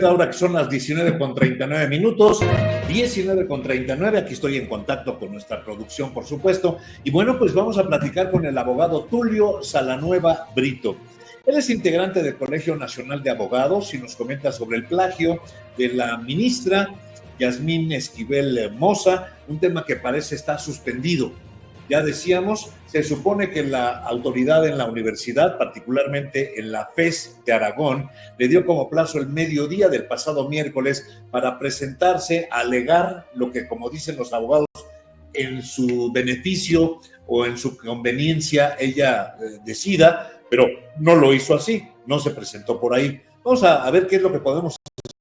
Ahora que son las 19:39, 19:39, aquí estoy en contacto con nuestra producción, por supuesto, y bueno, pues vamos a platicar con el abogado Tulio Salanueva Brito. Él es integrante del Colegio Nacional de Abogados y nos comenta sobre el plagio de la ministra Yasmín Esquivel Moza, un tema que parece estar suspendido. Ya decíamos, se supone que la autoridad en la universidad, particularmente en la FES de Aragón, le dio como plazo el mediodía del pasado miércoles para presentarse, a alegar lo que, como dicen los abogados, en su beneficio o en su conveniencia ella decida, pero no lo hizo así, no se presentó por ahí. Vamos a ver qué es lo que podemos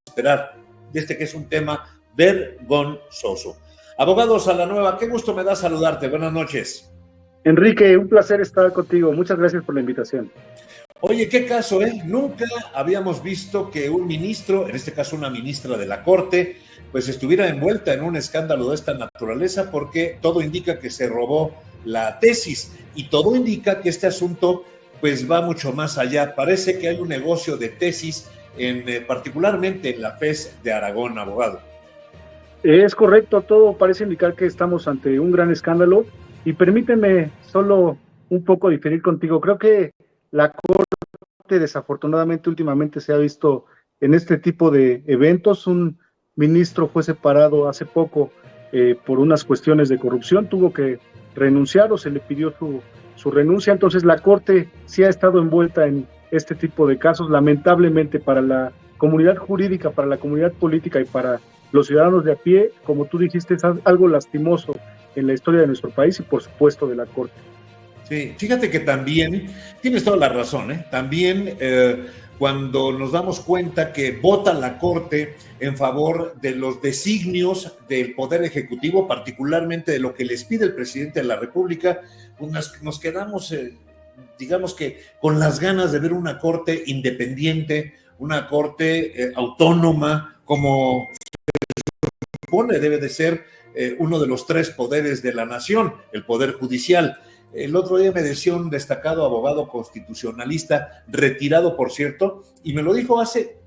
esperar de que es un tema vergonzoso. Abogado Salanueva, qué gusto me da saludarte. Buenas noches. Enrique, un placer estar contigo. Muchas gracias por la invitación. Oye, qué caso, ¿eh? Nunca habíamos visto que un ministro, en este caso una ministra de la Corte, pues estuviera envuelta en un escándalo de esta naturaleza, porque todo indica que se robó la tesis y todo indica que este asunto pues va mucho más allá. Parece que hay un negocio de tesis, particularmente en la FES de Aragón, abogado. Es correcto, todo parece indicar que estamos ante un gran escándalo y permíteme solo un poco diferir contigo. Creo que la Corte desafortunadamente últimamente se ha visto en este tipo de eventos. Un ministro fue separado hace poco por unas cuestiones de corrupción, tuvo que renunciar o se le pidió su renuncia. Entonces la Corte sí ha estado envuelta en este tipo de casos, lamentablemente para la comunidad jurídica, para la comunidad política y para los ciudadanos de a pie, como tú dijiste, es algo lastimoso en la historia de nuestro país y por supuesto de la Corte. Sí, fíjate que también, tienes toda la razón, también cuando nos damos cuenta que vota la Corte en favor de los designios del Poder Ejecutivo, particularmente de lo que les pide el presidente de la República, pues nos quedamos, digamos que con las ganas de ver una Corte independiente, una Corte autónoma, como supone debe de ser uno de los tres poderes de la nación, el Poder Judicial. El otro día me decía un destacado abogado constitucionalista, retirado por cierto, y me lo dijo hace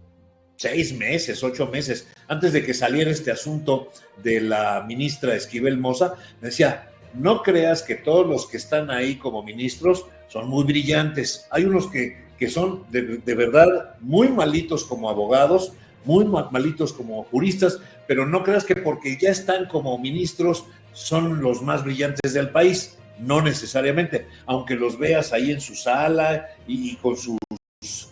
6 meses, 8 meses, antes de que saliera este asunto de la ministra Esquivel Moza, me decía, no creas que todos los que están ahí como ministros son muy brillantes, hay unos que son de verdad muy malitos como abogados, muy malitos como juristas, pero no creas que porque ya están como ministros son los más brillantes del país, no necesariamente, aunque los veas ahí en su sala y con sus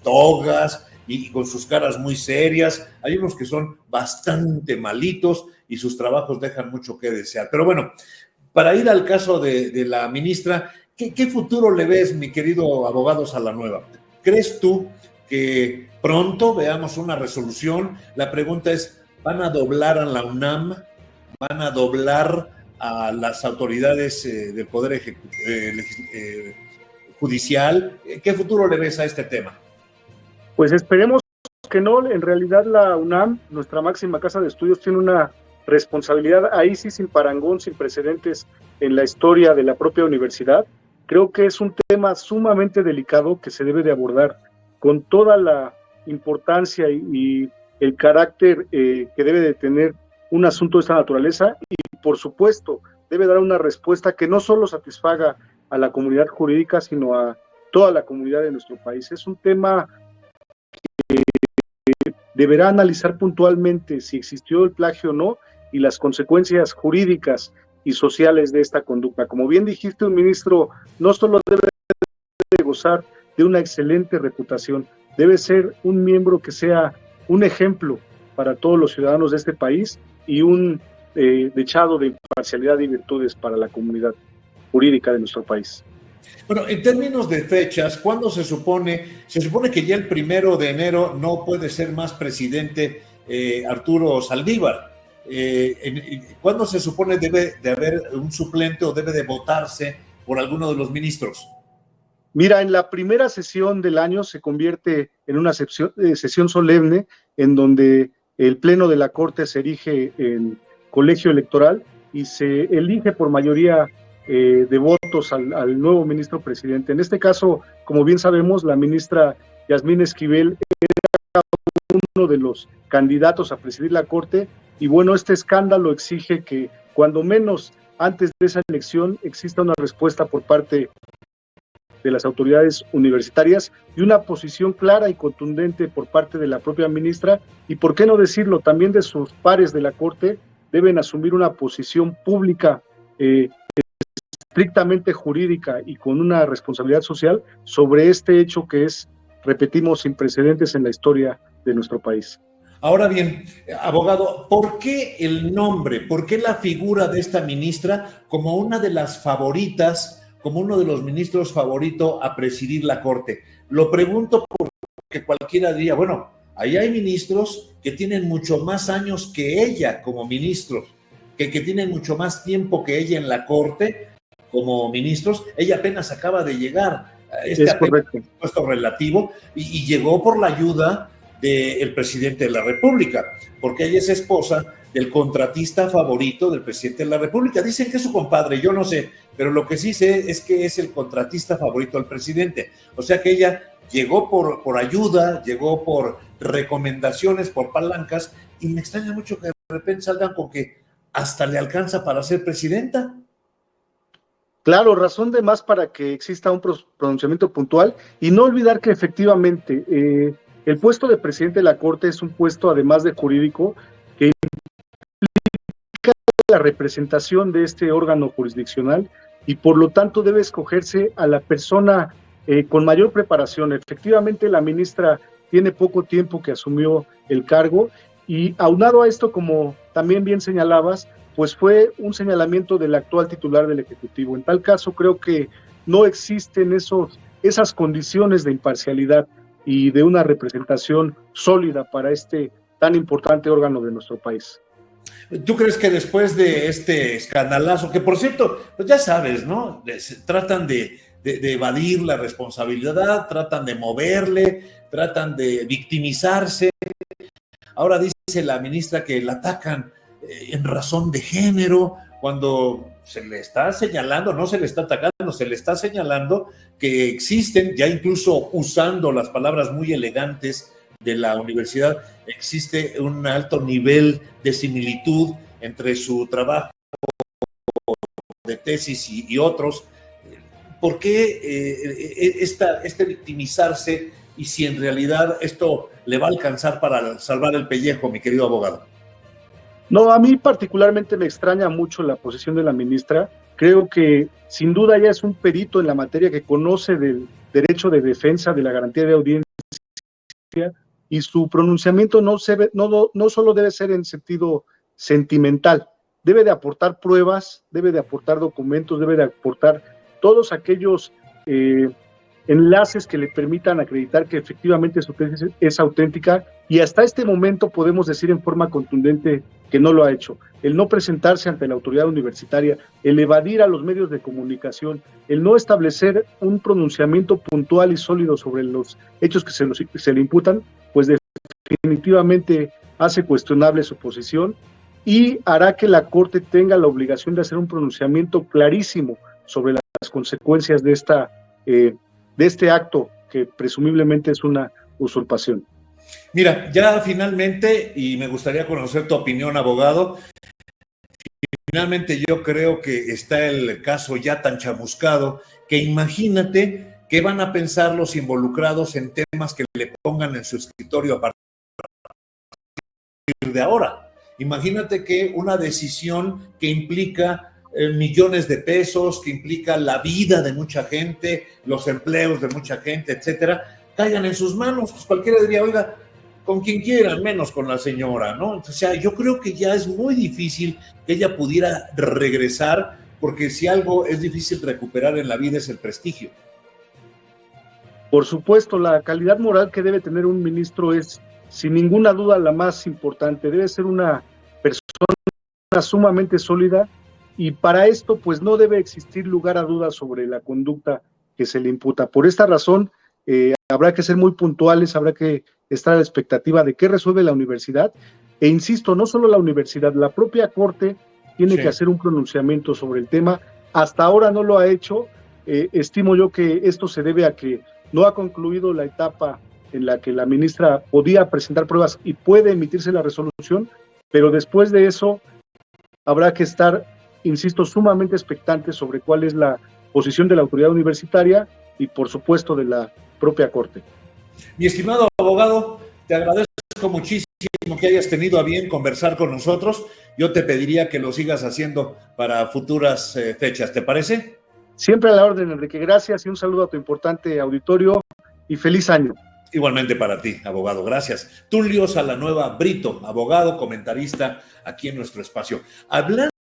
togas y con sus caras muy serias, hay unos que son bastante malitos y sus trabajos dejan mucho que desear. Pero bueno, para ir al caso de la ministra, ¿qué futuro le ves, mi querido abogado Salanueva? ¿Crees tú que pronto veamos una resolución? La pregunta es, ¿van a doblar a la UNAM? ¿Van a doblar a las autoridades del Poder Judicial? ¿Qué futuro le ves a este tema? Pues esperemos que no. En realidad la UNAM, nuestra máxima casa de estudios, tiene una responsabilidad ahí sí sin parangón, sin precedentes en la historia de la propia universidad. Creo que es un tema sumamente delicado que se debe de abordar con toda la importancia y el carácter que debe de tener un asunto de esta naturaleza y, por supuesto, debe dar una respuesta que no solo satisfaga a la comunidad jurídica, sino a toda la comunidad de nuestro país. Es un tema que deberá analizar puntualmente si existió el plagio o no y las consecuencias jurídicas y sociales de esta conducta. Como bien dijiste, un ministro no solo debe de gozar de una excelente reputación, debe ser un miembro que sea un ejemplo para todos los ciudadanos de este país y un dechado de imparcialidad y virtudes para la comunidad jurídica de nuestro país. Bueno, en términos de fechas, ¿cuándo se supone? Se supone que ya el 1 de enero no puede ser más presidente Arturo Saldívar. ¿Cuándo se supone debe de haber un suplente o debe de votarse por alguno de los ministros? Mira, en la primera sesión del año se convierte en una sesión solemne en donde el Pleno de la Corte se erige en colegio electoral y se elige por mayoría de votos al nuevo ministro presidente. En este caso, como bien sabemos, la ministra Yasmín Esquivel era uno uno de los candidatos a presidir la Corte, y bueno, este escándalo exige que cuando menos antes de esa elección exista una respuesta por parte de las autoridades universitarias y una posición clara y contundente por parte de la propia ministra, y por qué no decirlo, también de sus pares de la Corte. Deben asumir una posición pública estrictamente jurídica y con una responsabilidad social sobre este hecho que es, repetimos, sin precedentes en la historia de nuestro país. Ahora bien, abogado, ¿por qué el nombre, por qué la figura de esta ministra como una de las favoritas, como uno de los ministros favorito a presidir la Corte? Lo pregunto porque cualquiera diría, bueno, ahí hay ministros que tienen mucho más años que ella como ministros, que tienen mucho más tiempo que ella en la Corte como ministros. Ella apenas acaba de llegar a este puesto relativo y llegó por la ayuda del presidente de la República, porque ella es esposa del contratista favorito del presidente de la República. Dicen que es su compadre, yo no sé, pero lo que sí sé es que es el contratista favorito del presidente. O sea que ella llegó por ayuda, llegó por recomendaciones, por palancas, y me extraña mucho que de repente salgan con que hasta le alcanza para ser presidenta. Claro, razón de más para que exista un pronunciamiento puntual, y no olvidar que efectivamente el puesto de presidente de la Corte es un puesto, además de jurídico, que implica la representación de este órgano jurisdiccional, y por lo tanto debe escogerse a la persona con mayor preparación. Efectivamente, la ministra tiene poco tiempo que asumió el cargo, y aunado a esto, como también bien señalabas, pues fue un señalamiento del actual titular del Ejecutivo. En tal caso, creo que no existen esas condiciones de imparcialidad y de una representación sólida para este tan importante órgano de nuestro país. ¿Tú crees que después de este escandalazo, que por cierto, pues ya sabes, ¿no? Tratan de evadir la responsabilidad, tratan de moverle, tratan de victimizarse. Ahora dice la ministra que la atacan en razón de género, cuando se le está señalando, no se le está atacando, se le está señalando que existen, ya incluso usando las palabras muy elegantes de la universidad, existe un alto nivel de similitud entre su trabajo de tesis y otros. ¿Por qué este victimizarse, y si en realidad esto le va a alcanzar para salvar el pellejo, mi querido abogado? No, a mí particularmente me extraña mucho la posición de la ministra. Creo que sin duda ella es un perito en la materia, que conoce del derecho de defensa, de la garantía de audiencia, y su pronunciamiento no solo debe ser en sentido sentimental, debe de aportar pruebas, debe de aportar documentos, debe de aportar todos aquellos enlaces que le permitan acreditar que efectivamente su tesis es auténtica, y hasta este momento podemos decir en forma contundente que no lo ha hecho. El no presentarse ante la autoridad universitaria, el evadir a los medios de comunicación, el no establecer un pronunciamiento puntual y sólido sobre los hechos que se le imputan, pues definitivamente hace cuestionable su posición y hará que la Corte tenga la obligación de hacer un pronunciamiento clarísimo sobre las consecuencias de este acto que presumiblemente es una usurpación. Mira, ya finalmente, y me gustaría conocer tu opinión, abogado, finalmente yo creo que está el caso ya tan chamuscado que imagínate qué van a pensar los involucrados en temas que le pongan en su escritorio a partir de ahora. Imagínate que una decisión que implica millones de pesos, que implica la vida de mucha gente, los empleos de mucha gente, etcétera, caigan en sus manos. Pues cualquiera diría, oiga, con quien quieran, menos con la señora, ¿no? O sea, yo creo que ya es muy difícil que ella pudiera regresar, porque si algo es difícil recuperar en la vida es el prestigio. Por supuesto, la calidad moral que debe tener un ministro es, sin ninguna duda, la más importante. Debe ser una persona sumamente sólida, y para esto, pues no debe existir lugar a dudas sobre la conducta que se le imputa. Por esta razón, habrá que ser muy puntuales, habrá que estar a la expectativa de qué resuelve la universidad, e insisto, no solo la universidad, la propia Corte tiene que hacer un pronunciamiento sobre el tema. Hasta ahora no lo ha hecho. Estimo yo que esto se debe a que no ha concluido la etapa en la que la ministra podía presentar pruebas y puede emitirse la resolución, pero después de eso habrá que estar, insisto, sumamente expectantes sobre cuál es la posición de la autoridad universitaria y, por supuesto, de la propia Corte. Mi estimado abogado, te agradezco muchísimo que hayas tenido a bien conversar con nosotros. Yo te pediría que lo sigas haciendo para futuras fechas, ¿te parece? Siempre a la orden, Enrique. Gracias y un saludo a tu importante auditorio y feliz año. Igualmente para ti, abogado. Gracias. Tulio Salanueva Brito, abogado, comentarista aquí en nuestro espacio. Hablando